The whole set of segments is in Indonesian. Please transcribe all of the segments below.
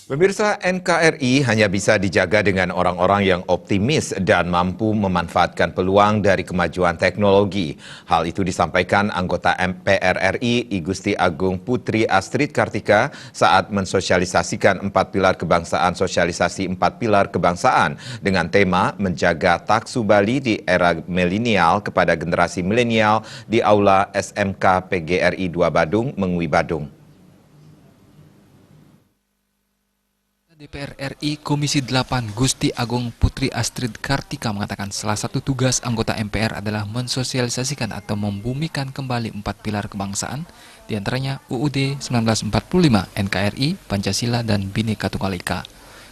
Pemirsa, NKRI hanya bisa dijaga dengan orang-orang yang optimis dan mampu memanfaatkan peluang dari kemajuan teknologi. Hal itu disampaikan anggota MPR RI Igusti Agung Putri Astrid Kartika saat mensosialisasikan 4 pilar kebangsaan sosialisasi 4 pilar kebangsaan dengan tema menjaga taksu Bali di era milenial kepada generasi milenial di Aula SMK PGRI 2 Badung, Mengwi, Badung. DPR RI Komisi 8 Gusti Agung Putri Astrid Kartika mengatakan salah satu tugas anggota MPR adalah mensosialisasikan atau membumikan kembali 4 pilar kebangsaan, diantaranya UUD 1945, NKRI, Pancasila, dan Bhinneka Tunggal Ika.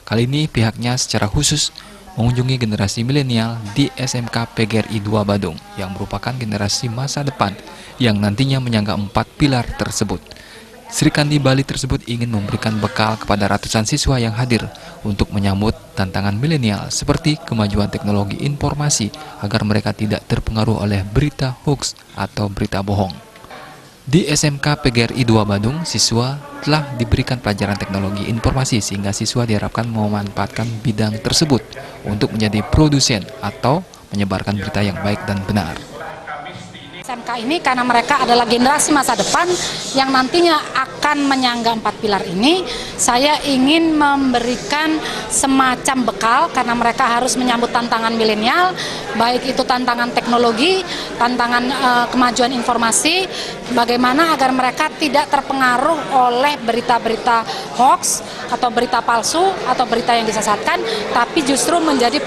Kali ini pihaknya secara khusus mengunjungi generasi milenial di SMK PGRI 2 Badung yang merupakan generasi masa depan yang nantinya menyangga 4 pilar tersebut. Sri Kandi Bali tersebut ingin memberikan bekal kepada ratusan siswa yang hadir untuk menyambut tantangan milenial seperti kemajuan teknologi informasi agar mereka tidak terpengaruh oleh berita hoax atau berita bohong. Di SMK PGRI 2 Badung, siswa telah diberikan pelajaran teknologi informasi sehingga siswa diharapkan memanfaatkan bidang tersebut untuk menjadi produsen atau menyebarkan berita yang baik dan benar. SMK ini karena mereka adalah generasi masa depan yang nantinya akan menyangga 4 pilar ini, saya ingin memberikan semacam bekal karena mereka harus menyambut tantangan milenial, baik itu tantangan teknologi, tantangan kemajuan informasi, bagaimana agar mereka tidak terpengaruh oleh berita-berita hoax atau berita palsu atau berita yang disesatkan, tapi justru menjadi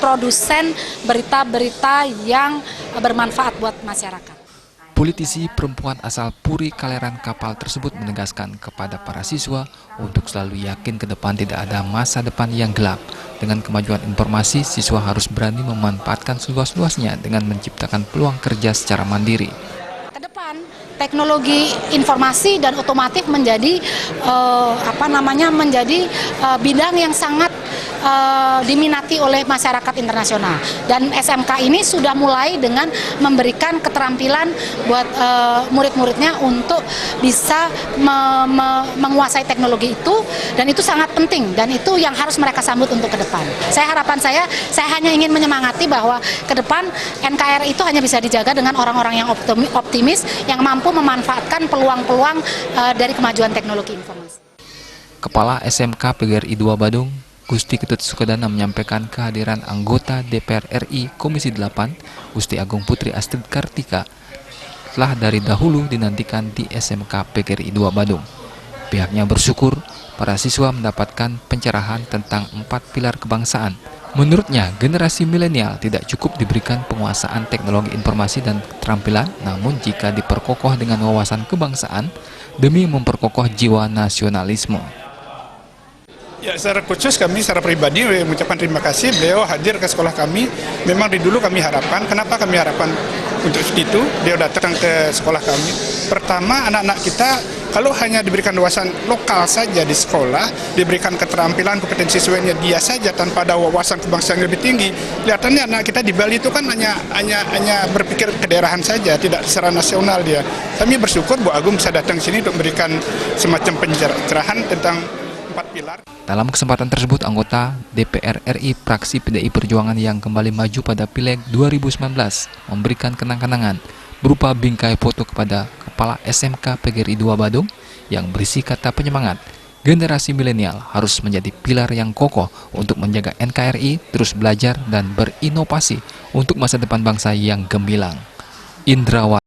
produsen berita-berita yang bermanfaat buat masyarakat. Politisi perempuan asal Puri Kaleran Kapal tersebut menegaskan kepada para siswa untuk selalu yakin ke depan tidak ada masa depan yang gelap. Dengan kemajuan informasi, siswa harus berani memanfaatkan seluas-luasnya dengan menciptakan peluang kerja secara mandiri. Ke depan, teknologi informasi dan otomotif menjadi bidang yang sangat diminati oleh masyarakat internasional, dan SMK ini sudah mulai dengan memberikan keterampilan buat murid-muridnya untuk bisa menguasai teknologi itu, dan itu sangat penting dan itu yang harus mereka sambut untuk ke depan. Harapan saya hanya ingin menyemangati bahwa ke depan NKRI itu hanya bisa dijaga dengan orang-orang yang optimis yang mampu memanfaatkan peluang-peluang dari kemajuan teknologi informasi. Kepala SMK PGRI 2 Badung Gusti Ketut Sukadana menyampaikan kehadiran anggota DPR RI Komisi 8 Gusti Agung Putri Astrid Kartika telah dari dahulu dinantikan di SMK PGRI 2 Badung. Pihaknya bersyukur para siswa mendapatkan pencerahan tentang 4 pilar kebangsaan. Menurutnya, generasi milenial tidak cukup diberikan penguasaan teknologi informasi dan keterampilan, namun jika diperkokoh dengan wawasan kebangsaan demi memperkokoh jiwa nasionalisme. Ya, secara khusus kami secara pribadi mengucapkan terima kasih beliau hadir ke sekolah kami. Memang di dulu kami harapkan, kenapa kami harapkan untuk itu beliau datang ke sekolah kami. Pertama, anak-anak kita kalau hanya diberikan wawasan lokal saja di sekolah, diberikan keterampilan kompetensi sesuainya dia saja tanpa ada wawasan kebangsaan yang lebih tinggi, kelihatannya anak kita di Bali itu kan hanya berpikir kedaerahan saja, tidak secara nasional dia. Kami bersyukur Bu Agung bisa datang sini untuk memberikan semacam pencerahan tentang 4 pilar. Dalam kesempatan tersebut, anggota DPR RI fraksi PDI Perjuangan yang kembali maju pada Pileg 2019 memberikan kenang-kenangan berupa bingkai foto kepada Kepala SMK PGRI 2 Badung yang berisi kata penyemangat. Generasi milenial harus menjadi pilar yang kokoh untuk menjaga NKRI terus belajar dan berinovasi untuk masa depan bangsa yang gemilang. Indrawati